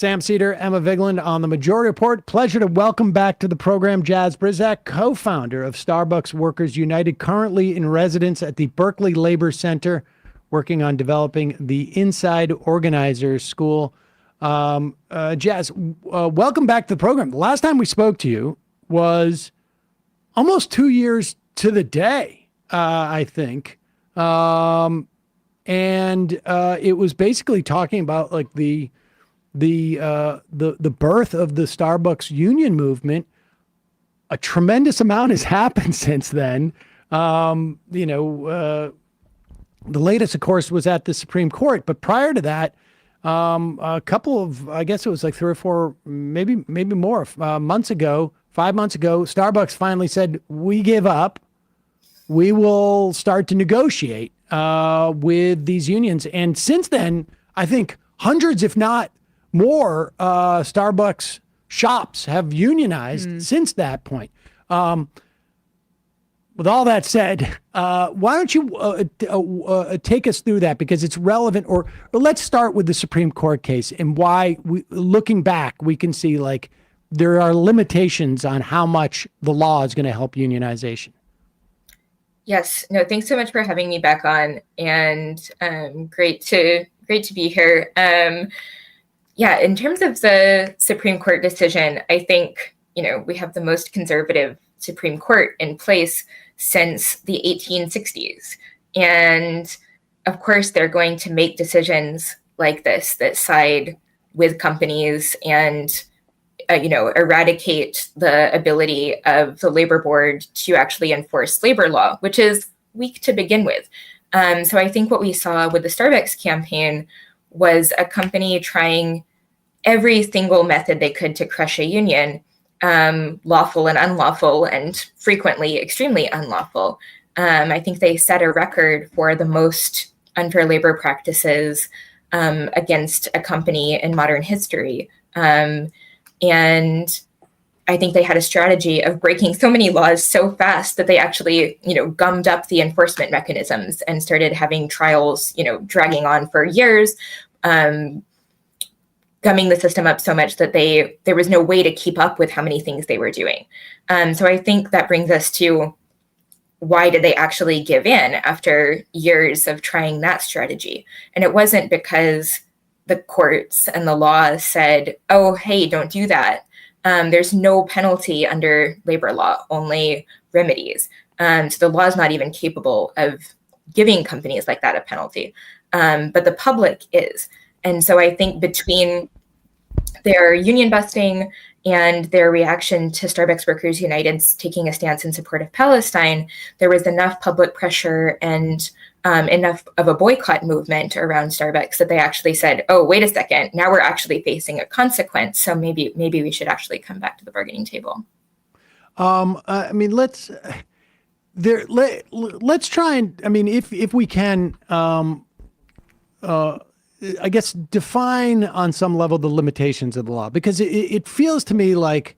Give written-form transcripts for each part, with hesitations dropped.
Sam Seder, Emma Vigeland on the Majority Report. Pleasure to welcome back to the program Jaz Brisack, co-founder of Starbucks Workers United, currently in residence at the Berkeley Labor Center, working on developing the Inside Organizers School. Jaz, welcome back to the program. The last time we spoke to you was almost 2 years to the day, I think. And it was basically talking about like the birth of the Starbucks union movement. A tremendous amount has happened since then. The latest, of course, was at the Supreme Court, but prior to that, a couple of, I guess it was like 3 or 4, maybe more months ago, 5 months ago, Starbucks finally said, we give up. We will start to negotiate with these unions. And since then, I think hundreds, if not more, Starbucks shops have unionized since that point. With all that said, why don't you take us through that, because it's relevant, or let's start with the Supreme Court case and why, looking back, we can see like there are limitations on how much the law is going to help unionization. Yes, no, thanks so much for having me back on, and great to be here. In terms of the Supreme Court decision, I think, we have the most conservative Supreme Court in place since the 1860s. And of course, they're going to make decisions like this that side with companies and, eradicate the ability of the labor board to actually enforce labor law, which is weak to begin with. So I think what we saw with the Starbucks campaign was a company trying every single method they could to crush a union, lawful and unlawful, and frequently extremely unlawful. I think they set a record for the most unfair labor practices against a company in modern history. And I think they had a strategy of breaking so many laws so fast that they actually, gummed up the enforcement mechanisms and started having trials, dragging on for years, gumming the system up so much that there was no way to keep up with how many things they were doing. So I think that brings us to, why did they actually give in after years of trying that strategy? And it wasn't because the courts and the law said, oh, hey, don't do that. There's no penalty under labor law, only remedies. So the law is not even capable of giving companies like that a penalty. But the public is. And so I think between their union busting and their reaction to Starbucks Workers United's taking a stance in support of Palestine, there was enough public pressure and enough of a boycott movement around Starbucks that they actually said, oh, wait a second, now we're actually facing a consequence. So maybe we should actually come back to the bargaining table. Let's try and, if we can, I guess, define on some level the limitations of the law, because it feels to me like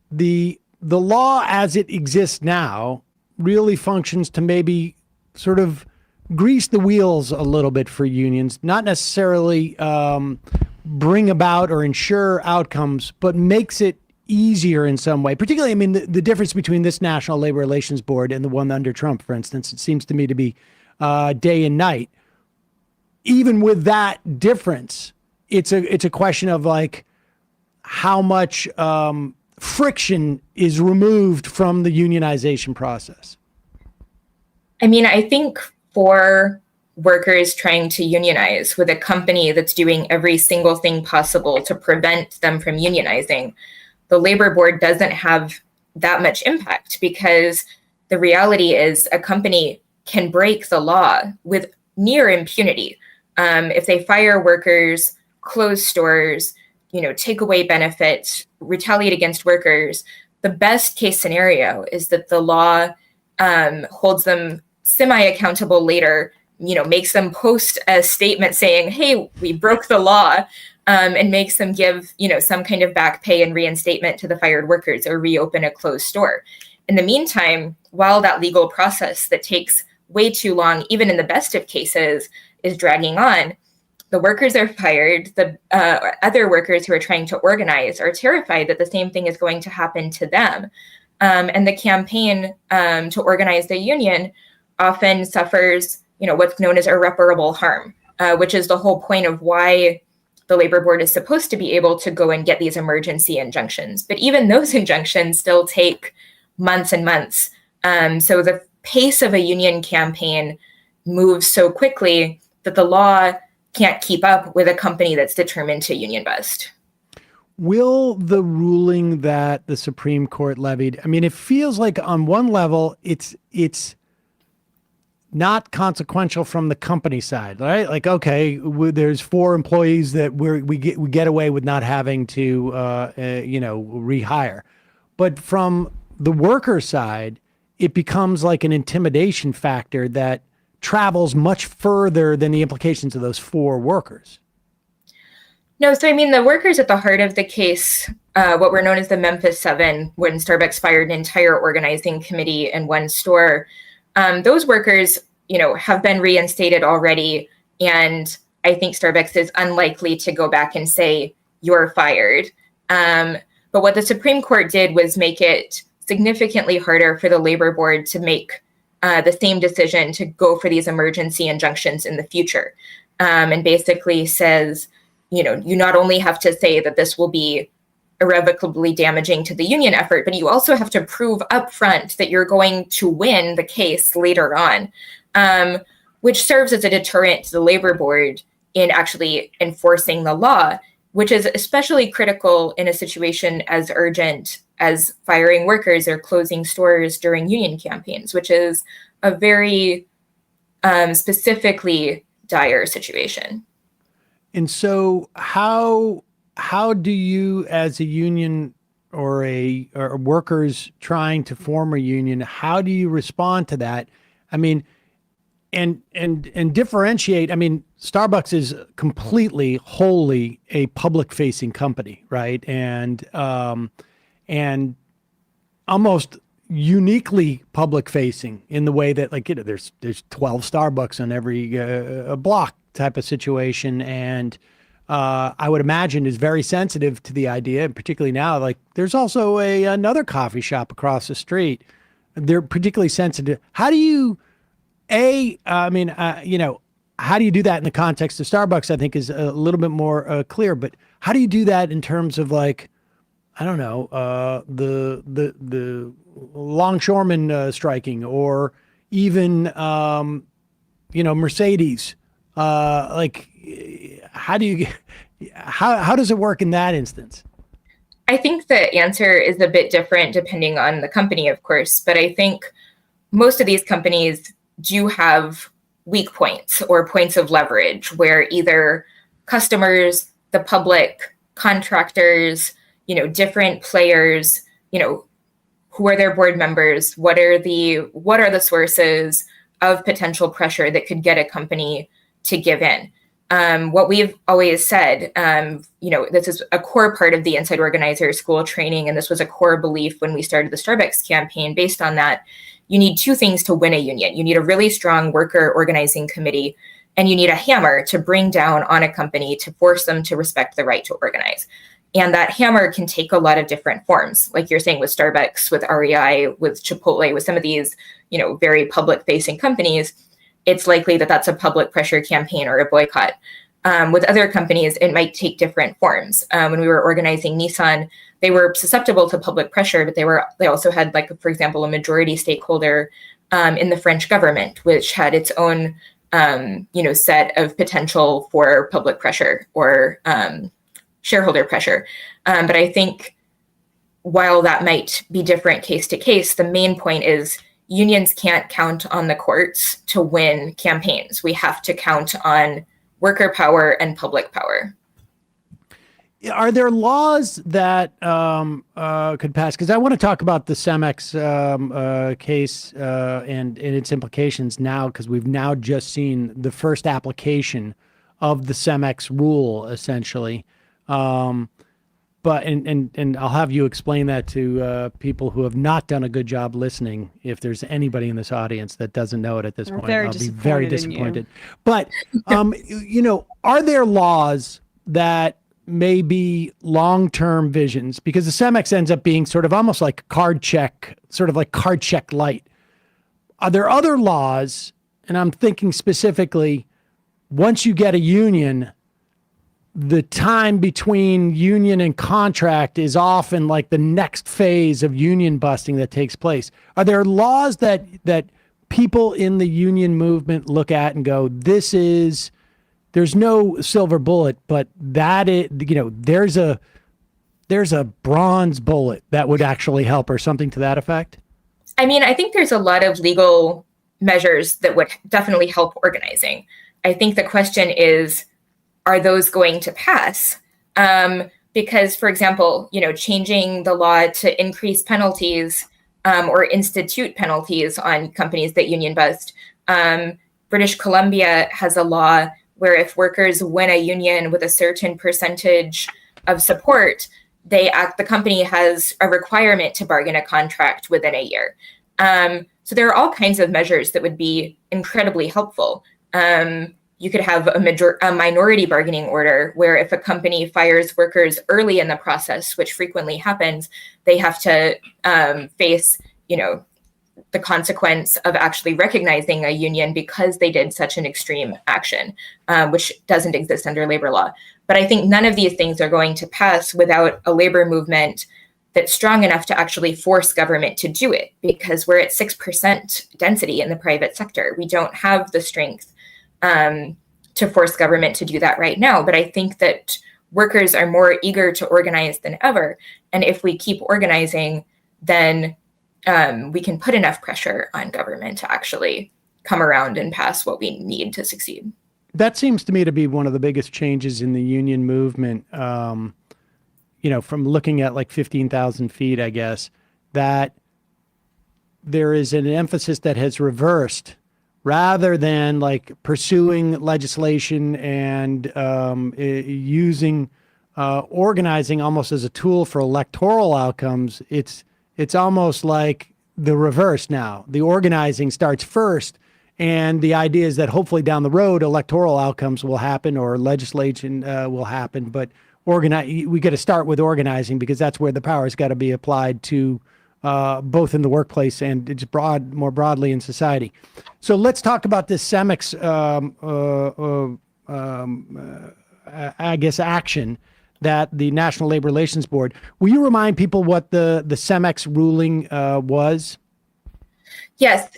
the law as it exists now really functions to maybe sort of grease the wheels a little bit for unions, not necessarily bring about or ensure outcomes, but makes it easier in some way. Particularly, the difference between this National Labor Relations Board and the one under Trump, for instance, it seems to me to be day and night. Even with that difference, it's a question of like how much friction is removed from the unionization process. I think for workers trying to unionize with a company that's doing every single thing possible to prevent them from unionizing, the labor board doesn't have that much impact, because the reality is a company can break the law with near impunity. If they fire workers, close stores, take away benefits, retaliate against workers, the best case scenario is that the law holds them semi-accountable later, makes them post a statement saying, hey, we broke the law, and makes them give, some kind of back pay and reinstatement to the fired workers or reopen a closed store. In the meantime, while that legal process that takes way too long, even in the best of cases, is dragging on, the workers are fired. The other workers who are trying to organize are terrified that the same thing is going to happen to them. And the campaign to organize the union often suffers, what's known as irreparable harm, which is the whole point of why the labor board is supposed to be able to go and get these emergency injunctions. But even those injunctions still take months and months. So the pace of a union campaign moves so quickly that the law can't keep up with a company that's determined to union bust. Will the ruling that the Supreme Court levied, I mean, it feels like on one level, it's not consequential from the company side, right? Like, okay, there's 4 employees that we get away with not having to, rehire. But from the worker side, it becomes like an intimidation factor that travels much further than the implications of those 4 workers. No, so I mean, the workers at the heart of the case, what were known as the Memphis 7, when Starbucks fired an entire organizing committee in one store, those workers, have been reinstated already. And I think Starbucks is unlikely to go back and say, you're fired. But what the Supreme Court did was make it significantly harder for the labor board to make the same decision to go for these emergency injunctions in the future. And basically says, you not only have to say that this will be irrevocably damaging to the union effort, but you also have to prove upfront that you're going to win the case later on, which serves as a deterrent to the labor board in actually enforcing the law, which is especially critical in a situation as urgent as firing workers or closing stores during union campaigns, which is a very specifically dire situation. And so how do you, as a union or workers trying to form a union, how do you respond to that? I mean, and differentiate. I mean, Starbucks is completely, wholly a public-facing company, right? And almost uniquely public-facing in the way that, there's 12 Starbucks on every block type of situation, and I would imagine is very sensitive to the idea, and particularly now, there's also another coffee shop across the street. They're particularly sensitive. How do you, how do you do that in the context of Starbucks? I think is a little bit more clear, but how do you do that in terms of the longshoremen striking, or even Mercedes? How does it work in that instance? I think the answer is a bit different depending on the company, of course, but I think most of these companies do have weak points or points of leverage where either customers, the public, contractors, different players, who are their board members, what are the sources of potential pressure that could get a company to give in. What we've always said, this is a core part of the Inside Organizer School training, and this was a core belief when we started the Starbucks campaign. Based on that, you need 2 things to win a union. You need a really strong worker organizing committee, and you need a hammer to bring down on a company to force them to respect the right to organize. And that hammer can take a lot of different forms, like you're saying with Starbucks, with REI, with Chipotle, with some of these, very public-facing companies. It's likely that that's a public pressure campaign or a boycott. With other companies, it might take different forms. When we were organizing Nissan, they were susceptible to public pressure, but they also had, for example, a majority stakeholder in the French government, which had its own, set of potential for public pressure or shareholder pressure. But I think while that might be different case to case, the main point is unions can't count on the courts to win campaigns. We have to count on worker power and public power. Are there laws that could pass? Because I want to talk about the CEMEX case and its implications now, because we've now just seen the first application of the CEMEX rule, essentially. But and I'll have you explain that to people who have not done a good job listening. If there's anybody in this audience that doesn't know it at this point, I'll be very disappointed. But are there laws that may be long-term visions? Because the CEMEX ends up being sort of almost like card check light. Are there other laws? And I'm thinking specifically, once you get a union, the time between union and contract is often like the next phase of union busting that takes place. Are there laws that people in the union movement look at and go, there's no silver bullet, but there's a bronze bullet that would actually help, or something to that effect? I mean, I think there's a lot of legal measures that would definitely help organizing. I think the question is, are those going to pass? Because, for example, changing the law to increase penalties or institute penalties on companies that union bust. British Columbia has a law where if workers win a union with a certain percentage of support, the company has a requirement to bargain a contract within a year. So there are all kinds of measures that would be incredibly helpful. You could have a minority bargaining order where if a company fires workers early in the process, which frequently happens, they have to face, the consequence of actually recognizing a union because they did such an extreme action, which doesn't exist under labor law. But I think none of these things are going to pass without a labor movement that's strong enough to actually force government to do it, because we're at 6% density in the private sector. We don't have the strength to force government to do that right now. But I think that workers are more eager to organize than ever. And if we keep organizing, then we can put enough pressure on government to actually come around and pass what we need to succeed. That seems to me to be one of the biggest changes in the union movement, from looking at like 15,000 feet, I guess, that there is an emphasis that has reversed, rather than like pursuing legislation and using organizing almost as a tool for electoral outcomes. It's almost like the reverse now. The organizing starts first, and the idea is that hopefully down the road electoral outcomes will happen or legislation will happen. But we got to start with organizing, because that's where the power has got to be applied to both in the workplace and it's more broadly in society. So let's talk about this CEMEX, action that the National Labor Relations Board. Will you remind people what the CEMEX ruling was? Yes.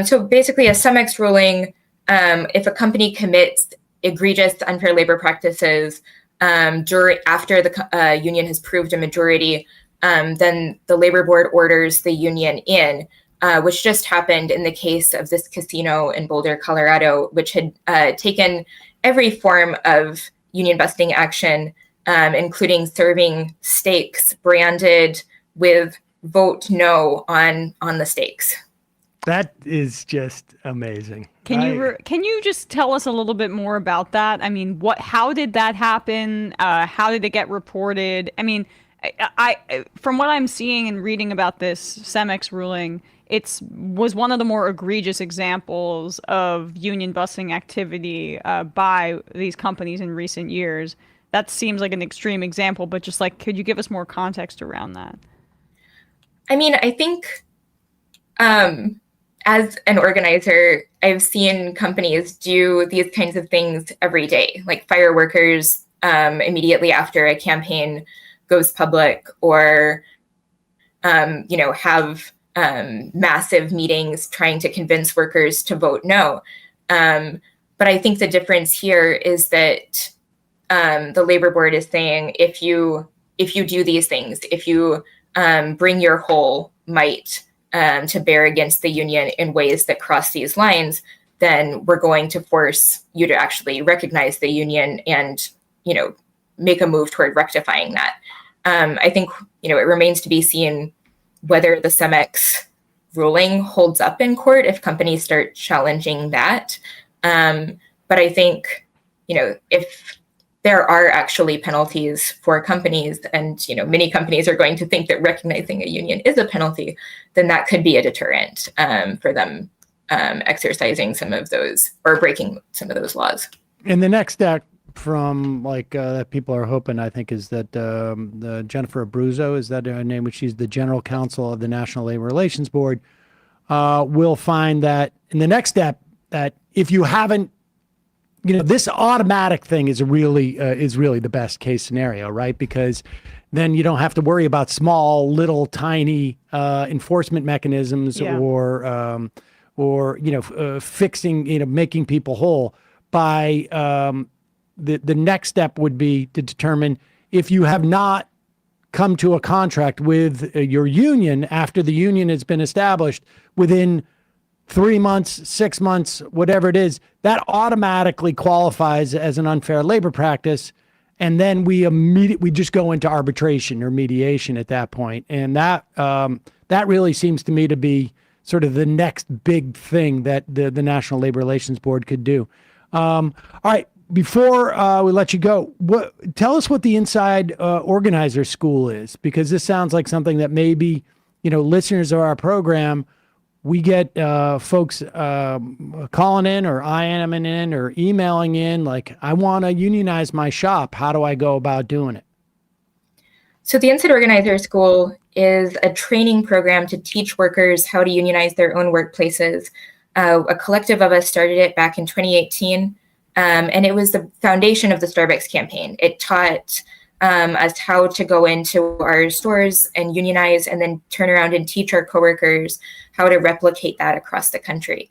So basically, a CEMEX ruling, if a company commits egregious unfair labor practices after the union has proved a majority, then the labor board orders the union in, which just happened in the case of this casino in Boulder, Colorado, which had taken every form of union busting action, including serving steaks branded with "vote no" on the steaks. That is just amazing. Can you just tell us a little bit more about that? I mean, how did that happen? How did it get reported? I mean, I from what I'm seeing and reading about this CEMEX ruling, was one of the more egregious examples of union busting activity by these companies in recent years. That seems like an extreme example, but just like, could you give us more context around that? I mean, I think as an organizer, I've seen companies do these kinds of things every day, like fire workers immediately after a campaign goes public, or have massive meetings trying to convince workers to vote no. But I think the difference here is that the labor board is saying, if you do these things, if you bring your whole might to bear against the union in ways that cross these lines, then we're going to force you to actually recognize the union and, make a move toward rectifying that. I think, it remains to be seen whether the CEMEX ruling holds up in court if companies start challenging that. But I think, if there are actually penalties for companies, and many companies are going to think that recognizing a union is a penalty, then that could be a deterrent for them exercising some of those or breaking some of those laws. And the next step from that people are hoping, I think, is that the Jennifer Abruzzo, is that her name, which she's the general counsel of the National Labor Relations Board, will find that in the next step that if you haven't, this automatic thing is really the best case scenario, right? Because then you don't have to worry about small, little, tiny enforcement mechanisms or fixing, making people whole. By the next step would be to determine if you have not come to a contract with your union after the union has been established within 3 months, 6 months, whatever it is, that automatically qualifies as an unfair labor practice. And then we just go into arbitration or mediation at that point. And that really seems to me to be sort of the next big thing that the National Labor Relations Board could do. All right, before we let you go, tell us what the Inside Organizer School is, because this sounds like something that maybe, listeners of our program, we get folks calling in or IMing in or emailing in, like, I want to unionize my shop. How do I go about doing it? So the Inside Organizer School is a training program to teach workers how to unionize their own workplaces. A collective of us started it back in 2018, and it was the foundation of the Starbucks campaign. It taught us how to go into our stores and unionize, and then turn around and teach our coworkers how to replicate that across the country.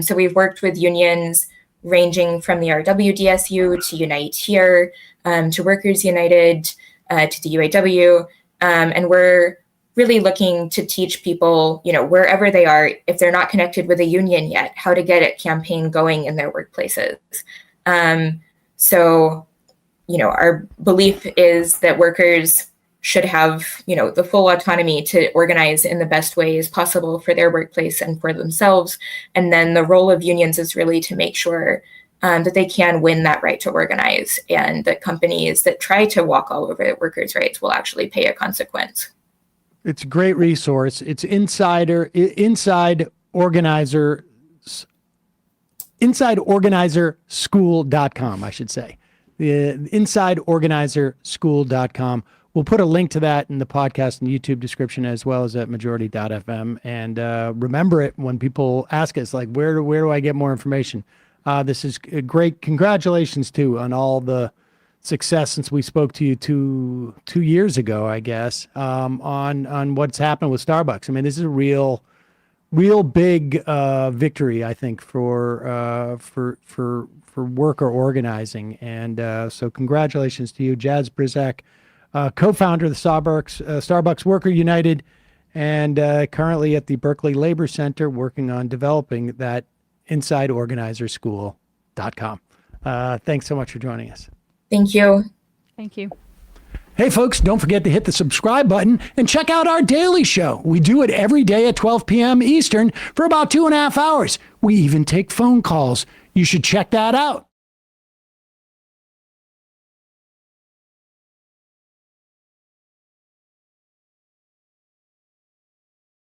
So we've worked with unions ranging from the RWDSU to Unite Here, to Workers United, to the UAW, and we're really looking to teach people, wherever they are, if they're not connected with a union yet, how to get a campaign going in their workplaces. So our belief is that workers should have, the full autonomy to organize in the best ways possible for their workplace and for themselves. And then the role of unions is really to make sure that they can win that right to organize, and that companies that try to walk all over workers' rights will actually pay a consequence. It's a great resource. It's InsideOrganizerschool.com, I should say. The InsideOrganizerschool.com. We'll put a link to that in the podcast and YouTube description, as well as at majority.fm. And remember it when people ask us, like, where do I get more information? This is great. Congratulations, too, on all the success since we spoke to you two years ago, I guess, on what's happened with Starbucks. I mean, this is a real big victory, I think, for worker organizing. And so congratulations to you, Jaz Brisack, co-founder of the Starbucks Worker United, and currently at the Berkeley Labor Center working on developing that InsideOrganizerschool.com. Thanks so much for joining us. Thank you. Thank you. Hey, folks, don't forget to hit the subscribe button and check out our daily show. We do it every day at 12 p.m. Eastern for about 2.5 hours. We even take phone calls. You should check that out.